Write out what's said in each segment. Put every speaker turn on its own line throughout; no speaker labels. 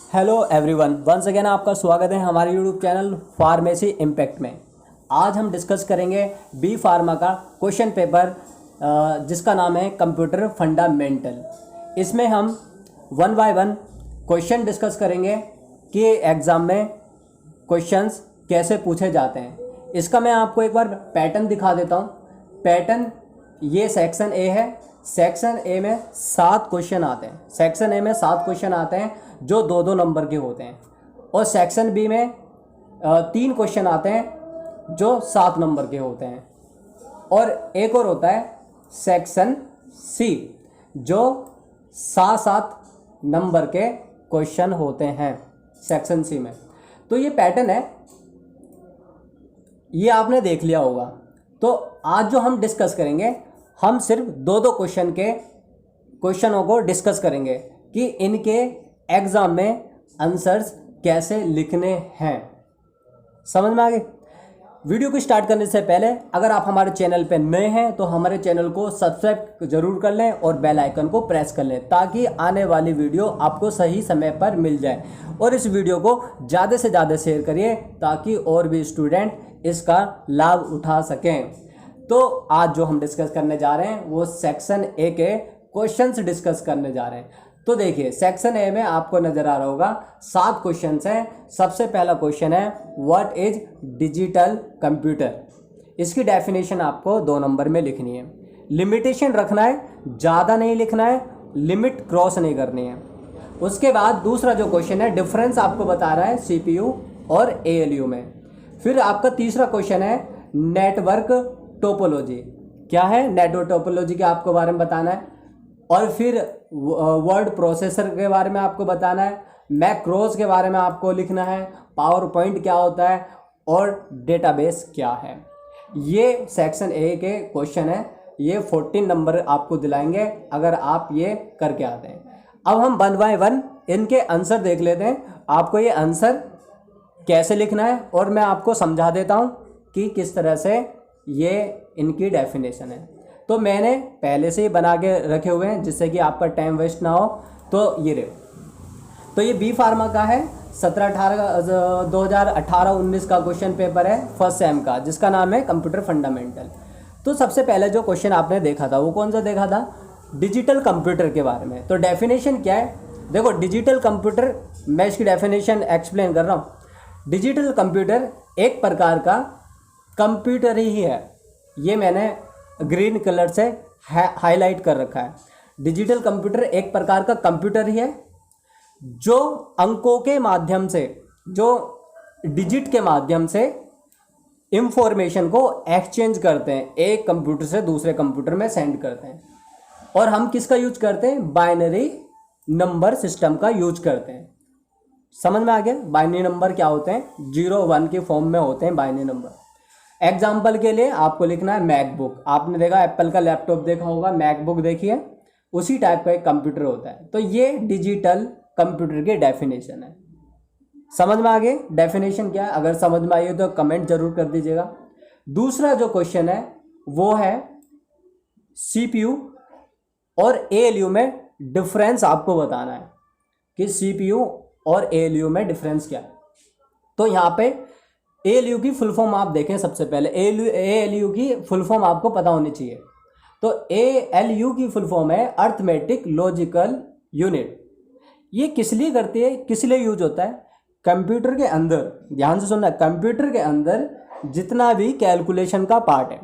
Hello everyone, once again आपका स्वागत है हमारे यूट्यूब चैनल फार्मेसी इम्पैक्ट में। आज हम डिस्कस करेंगे बी फार्मा का क्वेश्चन पेपर जिसका नाम है कंप्यूटर फंडामेंटल। इसमें हम one by one question discuss करेंगे कि एग्ज़ाम में क्वेश्चंस कैसे पूछे जाते हैं। इसका मैं आपको एक बार पैटर्न दिखा देता हूँ। पैटर्न ये सेक्शन ए है। सेक्शन ए में 7 क्वेश्चन आते हैं। सेक्शन ए में 7 क्वेश्चन आते हैं जो 2-2 नंबर के होते हैं, और सेक्शन बी में 3 क्वेश्चन आते हैं जो 7 नंबर के होते हैं, और एक और होता है सेक्शन सी जो 7-7 नंबर के क्वेश्चन होते हैं सेक्शन सी में। तो ये पैटर्न है, ये आपने देख लिया होगा। तो आज जो हम डिस्कस करेंगे, हम सिर्फ 2-2 क्वेश्चनों को डिस्कस करेंगे कि इनके एग्ज़ाम में आंसर्स कैसे लिखने हैं। समझ में आ गए? वीडियो को स्टार्ट करने से पहले अगर आप हमारे चैनल पर नए हैं तो हमारे चैनल को सब्सक्राइब जरूर कर लें और बेल आइकन को प्रेस कर लें ताकि आने वाली वीडियो आपको सही समय पर मिल जाए। और इस वीडियो को ज़्यादा से ज़्यादा शेयर करिए ताकि और भी स्टूडेंट इसका लाभ उठा सकें। तो आज जो हम डिस्कस करने जा रहे हैं वो सेक्शन ए के क्वेश्चंस डिस्कस करने जा रहे हैं। तो देखिए, सेक्शन ए में आपको नजर आ रहा होगा 7 क्वेश्चंस हैं। सबसे पहला क्वेश्चन है व्हाट इज डिजिटल कंप्यूटर। इसकी डेफिनेशन आपको 2 नंबर में लिखनी है। लिमिटेशन रखना है, ज़्यादा नहीं लिखना है, लिमिट क्रॉस नहीं करनी है। उसके बाद दूसरा जो क्वेश्चन है, डिफरेंस आपको बता रहा है सीपीयू और एएलयू में। फिर आपका तीसरा क्वेश्चन है नेटवर्क टोपोलॉजी। क्या है नेटवर्क टोपोलॉजी के आपको बारे में बताना है। और फिर वर्ड प्रोसेसर के बारे में आपको बताना है, मैक्रोज के बारे में आपको लिखना है, पावर पॉइंट क्या होता है और डेटाबेस क्या है। ये सेक्शन ए के क्वेश्चन है। ये 14 नंबर आपको दिलाएंगे अगर आप ये करके आते हैं। अब हम 1 बाय 1 इनके आंसर देख लेते हैं। आपको ये आंसर कैसे लिखना है और मैं आपको समझा देता हूँ कि किस तरह से ये इनकी डेफिनेशन है। तो मैंने पहले से ही बना के रखे हुए हैं जिससे कि आपका टाइम वेस्ट ना हो। तो ये रहे। तो ये बी फार्मा का है 2018-19 का क्वेश्चन पेपर है फर्स्ट सेम का, जिसका नाम है कंप्यूटर फंडामेंटल। तो सबसे पहले जो क्वेश्चन आपने देखा था वो कौन सा देखा था? डिजिटल कंप्यूटर के बारे में। तो डेफिनेशन क्या है? देखो, डिजिटल कंप्यूटर, मैं इसकी डेफिनेशन एक्सप्लेन कर रहा हूँ। डिजिटल कंप्यूटर एक प्रकार का कंप्यूटर ही है। ये मैंने ग्रीन कलर से हाईलाइट कर रखा है। डिजिटल कंप्यूटर एक प्रकार का कंप्यूटर ही है जो अंकों के माध्यम से, जो डिजिट के माध्यम से इंफॉर्मेशन को एक्सचेंज करते हैं, एक कंप्यूटर से दूसरे कंप्यूटर में सेंड करते हैं। और हम किसका यूज करते हैं? बाइनरी नंबर सिस्टम का यूज करते हैं। समझ में आ गया? बाइनरी नंबर क्या होते हैं? 0-1 के फॉर्म में होते हैं बाइनरी नंबर। एग्जाम्पल के लिए आपको लिखना है मैकबुक। आपने देखा एप्पल का लैपटॉप देखा होगा, मैकबुक देखिए, उसी टाइप का एक कंप्यूटर होता है। तो ये डिजिटल कंप्यूटर की डेफिनेशन है। समझ में आ गई डेफिनेशन क्या है? अगर समझ में आई हो तो कमेंट जरूर कर दीजिएगा। दूसरा जो क्वेश्चन है वो है सीपीयू और एएलयू में डिफरेंस आपको बताना है कि सीपीयू और एएलयू में डिफरेंस क्या है। तो यहाँ पे एएलयू की फुल फॉर्म आप देखें। सबसे पहले एएलयू की फुल फॉर्म आपको पता होनी चाहिए। तो एएलयू की फुल फॉर्म है अर्थमेटिक लॉजिकल यूनिट। ये किस लिए करती है, किस लिए यूज होता है? कंप्यूटर के अंदर, ध्यान से सुनना, कंप्यूटर के अंदर जितना भी कैलकुलेशन का पार्ट है,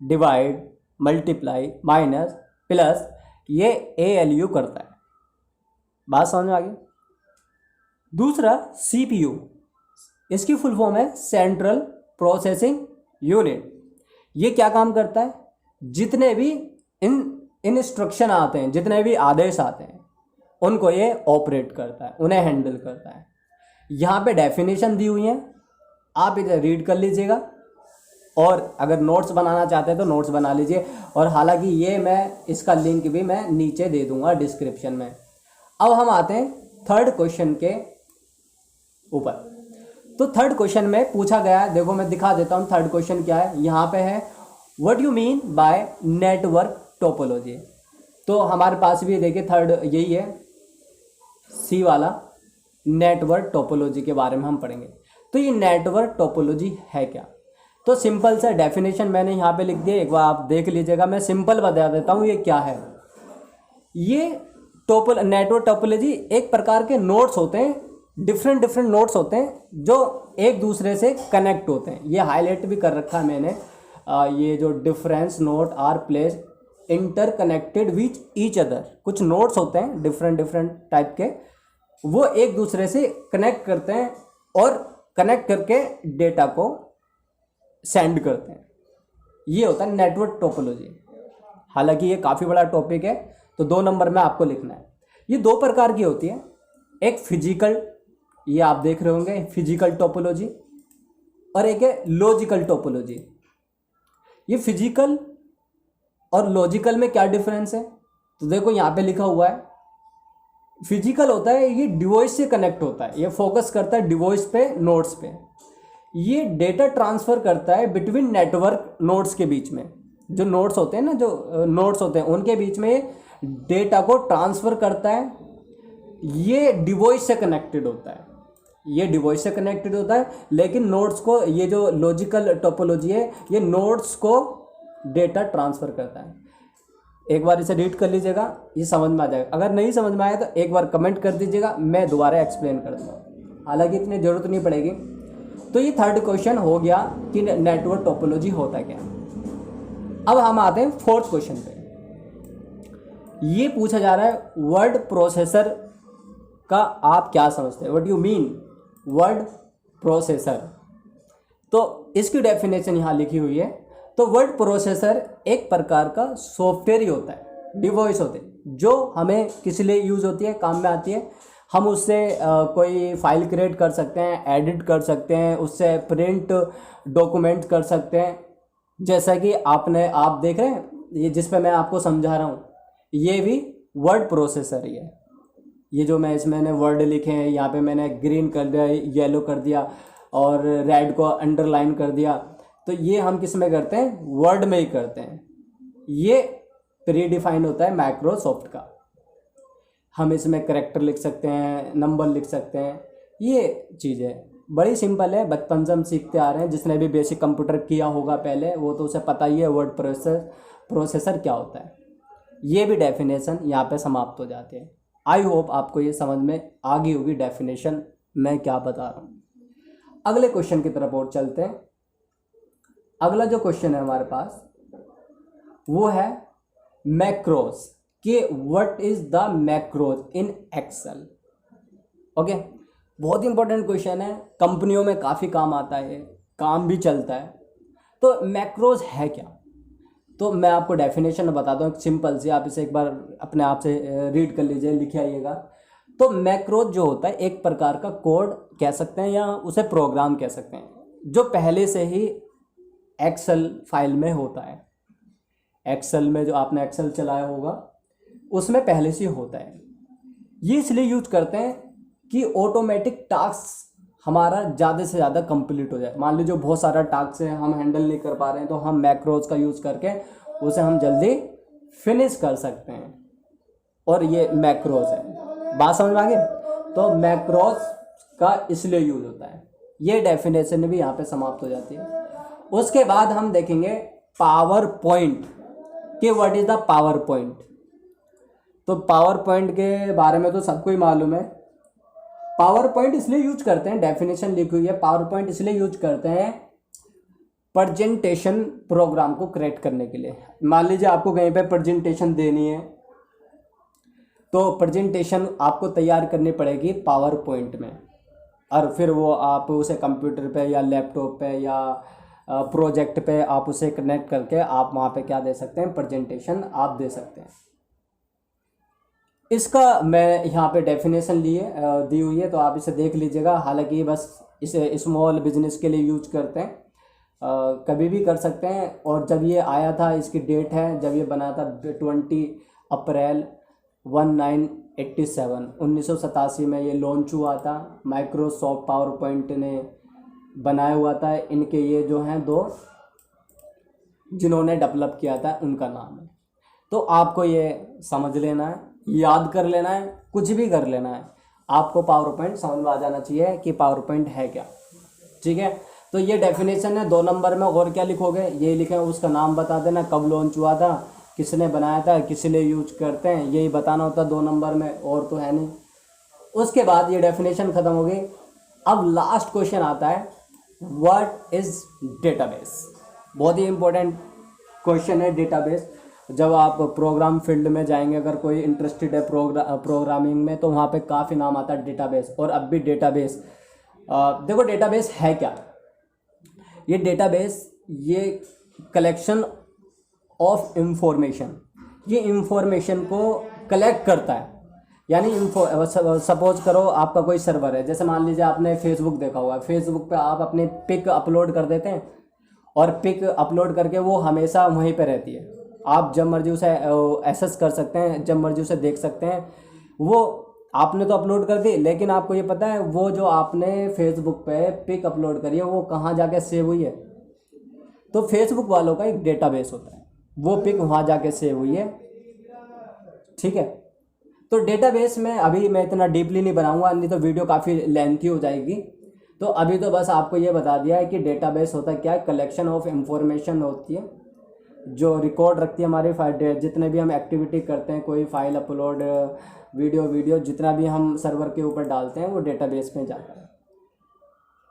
डिवाइड, मल्टीप्लाई, माइनस, प्लस, ये एएलयू करता है। बात समझ में आ गई? दूसरा सीपीयू, इसकी फुल फॉर्म है सेंट्रल प्रोसेसिंग यूनिट। ये क्या काम करता है? जितने भी इंस्ट्रक्शन आते हैं, जितने भी आदेश आते हैं, उनको ये ऑपरेट करता है, उन्हें हैंडल करता है। यहाँ पे डेफिनेशन दी हुई है, आप इधर रीड कर लीजिएगा। और अगर नोट्स बनाना चाहते हैं तो नोट्स बना लीजिए। और हालांकि ये मैं इसका लिंक भी मैं नीचे दे दूंगा डिस्क्रिप्शन में। अब हम आते हैं थर्ड क्वेश्चन के ऊपर। तो थर्ड क्वेश्चन में पूछा गया है, देखो मैं दिखा देता हूँ थर्ड क्वेश्चन क्या है। यहाँ पे है what you mean by network topology. तो हमारे पास भी देखिए थर्ड यही है, सी वाला। नेटवर्क टोपोलॉजी के बारे में हम पढ़ेंगे। तो ये नेटवर्क टोपोलॉजी है क्या? तो सिंपल सा डेफिनेशन मैंने यहाँ पे लिख दिया, एक बार आप देख लीजिएगा। मैं सिंपल बता देता हूँ ये क्या है। ये नेटवर्क टोपोलॉजी एक प्रकार के नोड्स होते हैं, डिफरेंट नोड्स होते हैं जो एक दूसरे से कनेक्ट होते हैं। ये हाईलाइट भी कर रखा है मैंने। ये जो difference node are place interconnected which each other, कुछ नोड्स होते हैं डिफरेंट टाइप के, वो एक दूसरे से कनेक्ट करते हैं और कनेक्ट करके डेटा को सेंड करते हैं। ये होता है नेटवर्क टोपोलॉजी। हालांकि ये काफ़ी बड़ा टॉपिक है, तो 2 नंबर में आपको लिखना है। ये 2 प्रकार की होती है, एक फिजिकल, ये आप देख रहे होंगे फिजिकल टोपोलॉजी, और एक है लॉजिकल टोपोलॉजी। ये फिजिकल और लॉजिकल में क्या डिफरेंस है? तो देखो यहाँ पे लिखा हुआ है, फिजिकल होता है ये डिवाइस से कनेक्ट होता है, ये फोकस करता है डिवाइस पे, नोड्स पे। ये डेटा ट्रांसफ़र करता है बिटवीन नेटवर्क नोड्स के बीच में। जो नोड्स होते हैं ना, जो नोड्स होते हैं उनके बीच में डेटा को ट्रांसफ़र करता है। ये डिवाइस से कनेक्टेड होता है, ये डिवाइस से कनेक्टेड होता है। लेकिन नोड्स को, ये जो लॉजिकल टोपोलॉजी है, ये नोड्स को डेटा ट्रांसफ़र करता है। एक बार इसे रीड कर लीजिएगा, ये समझ में आ जाएगा। अगर नहीं समझ में आया तो एक बार कमेंट कर दीजिएगा, मैं दोबारा एक्सप्लेन कर दूँगा। हालांकि इतनी ज़रूरत नहीं पड़ेगी। तो ये 3rd क्वेश्चन हो गया कि नेटवर्क टोपोलॉजी होता क्या। अब हम आते हैं 4th क्वेश्चन पे। ये पूछा जा रहा है वर्ड प्रोसेसर का आप क्या समझते हैं, what you mean word processor. तो इसकी डेफिनेशन यहाँ लिखी हुई है। तो वर्ड प्रोसेसर एक प्रकार का सॉफ्टवेयर ही होता है, डिवाइस होते हैं जो हमें किस लिए यूज़ होती है, काम में आती है। हम उससे कोई फाइल क्रिएट कर सकते हैं, एडिट कर सकते हैं, उससे प्रिंट डॉक्यूमेंट कर सकते हैं। जैसा कि आप देख रहे हैं, ये जिस पे मैं आपको समझा रहा हूँ, ये भी वर्ड प्रोसेसर ही है। ये जो मैंने वर्ड लिखे हैं, यहाँ पे मैंने ग्रीन कर दिया, येलो कर दिया और रेड को अंडरलाइन कर दिया। तो ये हम किस में करते हैं, वर्ड में ही करते हैं। ये प्री डिफाइन होता है माइक्रोसॉफ्ट का। हम इसमें कैरेक्टर लिख सकते हैं, नंबर लिख सकते हैं। ये चीज़ें बड़ी सिंपल है, बचपन से हम सीखते आ रहे हैं। जिसने भी बेसिक कंप्यूटर किया होगा पहले, वो तो उसे पता ही है वर्ड प्रोसेसर क्या होता है। ये भी डेफिनेशन यहाँ पे समाप्त हो जाते हैं। आई होप आपको ये समझ में आ गई होगी डेफिनेशन मैं क्या बता रहा हूँ। अगले क्वेश्चन की तरफ और चलते हैं। अगला जो क्वेश्चन है हमारे पास वो है मैक्रोज, कि what is the macros in Excel. Okay, बहुत इंपॉर्टेंट क्वेश्चन है, कंपनियों में काफ़ी काम आता है, काम भी चलता है। तो मैक्रोज है क्या? तो मैं आपको डेफिनेशन बताता हूँ, सिंपल सी, आप इसे एक बार अपने आप से रीड कर लीजिए, लिख आइएगा। तो मैक्रोज जो होता है एक प्रकार का कोड कह सकते हैं या उसे प्रोग्राम कह सकते हैं, जो पहले से ही एक्सेल फाइल में होता है। एक्सेल में जो आपने एक्सेल चलाया होगा उसमें पहले से होता है। ये इसलिए यूज करते हैं कि ऑटोमेटिक टास्क हमारा ज़्यादा से ज़्यादा कंप्लीट हो जाए। मान लीजिए बहुत सारा टास्क है, हम हैंडल नहीं कर पा रहे हैं, तो हम मैक्रोज का यूज़ करके उसे हम जल्दी फिनिश कर सकते हैं, और ये मैक्रोज है। बात समझ में आ गई? तो मैक्रोज का इसलिए यूज होता है। ये डेफिनेशन भी यहाँ पे समाप्त हो जाती है। उसके बाद हम देखेंगे पावर पॉइंट, कि what is the power point. तो पावर पॉइंट के बारे में तो सबको ही मालूम है। पावर पॉइंट इसलिए यूज करते हैं, डेफिनेशन लिखी हुई है, पावर पॉइंट इसलिए यूज करते हैं प्रेजेंटेशन प्रोग्राम को क्रिएट करने के लिए। मान लीजिए आपको कहीं पे प्रेजेंटेशन देनी है, तो प्रेजेंटेशन आपको तैयार करनी पड़ेगी पावर पॉइंट में, और फिर वो आप उसे कंप्यूटर पे या लैपटॉप पे या प्रोजेक्ट पे आप उसे कनेक्ट करके आप वहाँ पे क्या दे सकते हैं, प्रेजेंटेशन आप दे सकते हैं। इसका मैं यहाँ पे डेफिनेशन दी हुई है, तो आप इसे देख लीजिएगा। हालांकि बस इसे स्मॉल बिजनेस के लिए यूज करते हैं, कभी भी कर सकते हैं। और जब ये आया था, इसकी डेट है जब ये बना था 20 अप्रैल 1987 में ये लॉन्च हुआ था। माइक्रोसॉफ्ट पावर पॉइंट ने बनाया हुआ था। इनके ये जो हैं दो जिन्होंने डेवलप किया था उनका नाम है। तो आपको ये समझ लेना है, याद कर लेना है, कुछ भी कर लेना है। आपको पावर पॉइंट समझ में आ जाना चाहिए कि पावर पॉइंट है क्या। ठीक है, तो ये डेफिनेशन है। 2 नंबर में और क्या लिखोगे, ये लिखे उसका नाम बता देना, कब लॉन्च हुआ था, किसने बनाया था, किस लिए यूज करते हैं, यही बताना होता है 2 नंबर में, और तो है नहीं। उसके बाद ये डेफिनेशन ख़त्म हो गई। अब लास्ट क्वेश्चन आता है, व्हाट इज़ डेटाबेस। बहुत ही इंपॉर्टेंट क्वेश्चन है डेटाबेस। जब आप प्रोग्राम फील्ड में जाएंगे, अगर कोई इंटरेस्टेड है प्रोग्रामिंग में, तो वहाँ पे काफ़ी नाम आता है डेटाबेस। और अब भी डेटाबेस, देखो डेटाबेस है क्या। ये डेटाबेस ये कलेक्शन ऑफ इंफॉर्मेशन, ये इंफॉर्मेशन को कलेक्ट करता है। यानी सपोज करो आपका कोई सर्वर है, जैसे मान लीजिए आपने फेसबुक देखा हुआ है, फेसबुक पे आप अपने पिक अपलोड कर देते हैं, और पिक अपलोड करके वो हमेशा वहीं पे रहती है। आप जब मर्जी उसे एक्सेस कर सकते हैं, जब मर्जी उसे देख सकते हैं। वो आपने तो अपलोड कर दी, लेकिन आपको ये पता है वो जो आपने फेसबुक पे पिक अपलोड करी है वो कहाँ जाके सेव हुई है। तो फेसबुक वालों का एक डेटाबेस होता है, वो पिक वहाँ जाके सेव हुई है। ठीक है, तो डेटाबेस में अभी मैं इतना डीपली नहीं बनाऊंगा, नहीं तो वीडियो काफ़ी लेंथी हो जाएगी। तो अभी तो बस आपको ये बता दिया है कि डेटाबेस होता क्या है। कलेक्शन ऑफ इंफॉर्मेशन होती है जो रिकॉर्ड रखती है हमारी फाइल, जितने भी हम एक्टिविटी करते हैं, कोई फाइल अपलोड, वीडियो जितना भी हम सर्वर के ऊपर डालते हैं वो डेटाबेस में जाता है।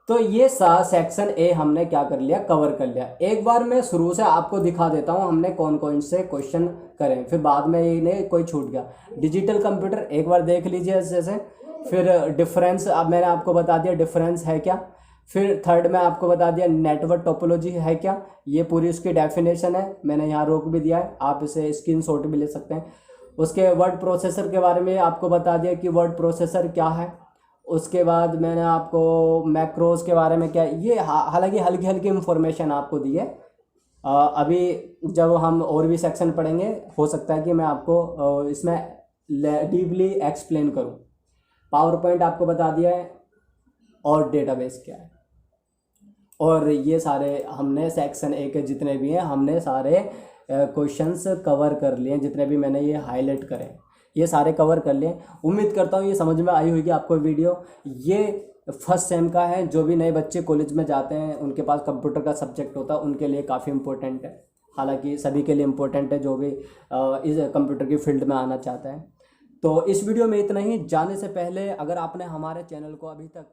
तो ये सेक्शन ए हमने क्या कर लिया, कवर कर लिया। एक बार मैं शुरू से आपको दिखा देता हूँ हमने कौन कौन से क्वेश्चन करें, फिर बाद में इन्हें कोई छूट गया। डिजिटल कंप्यूटर एक बार देख लीजिए जैसे, फिर डिफरेंस, अब मैंने आपको बता दिया डिफरेंस है क्या। फिर थर्ड में आपको बता दिया नेटवर्क टोपोलॉजी है क्या, ये पूरी उसकी डेफिनेशन है, मैंने यहाँ रोक भी दिया है, आप इसे स्क्रीनशॉट भी ले सकते हैं। उसके वर्ड प्रोसेसर के बारे में आपको बता दिया कि वर्ड प्रोसेसर क्या है। उसके बाद मैंने आपको मैक्रोज के बारे में क्या, ये हालांकि हल्की हल्की इन्फॉर्मेशन आपको दी है। अभी जब हम और भी सेक्शन पढ़ेंगे हो सकता है कि मैं आपको इसमें डीपली एक्सप्लेन करूं। पावर पॉइंट आपको बता दिया है और डेटाबेस क्या है, और ये सारे हमने सेक्शन ए के जितने भी हैं हमने सारे क्वेश्चंस कवर कर लिए, जितने भी मैंने ये हाईलाइट करे ये सारे कवर कर लिए। उम्मीद करता हूँ ये समझ में आई होगी आपको वीडियो। ये फर्स्ट सेम का है, जो भी नए बच्चे कॉलेज में जाते हैं उनके पास कंप्यूटर का सब्जेक्ट होता है, उनके लिए काफ़ी इंपॉर्टेंट है। हालांकि सभी के लिए इम्पोर्टेंट है जो भी इस कंप्यूटर की फील्ड में आना चाहता है। तो इस वीडियो में इतना ही। जाने से पहले अगर आपने हमारे चैनल को अभी तक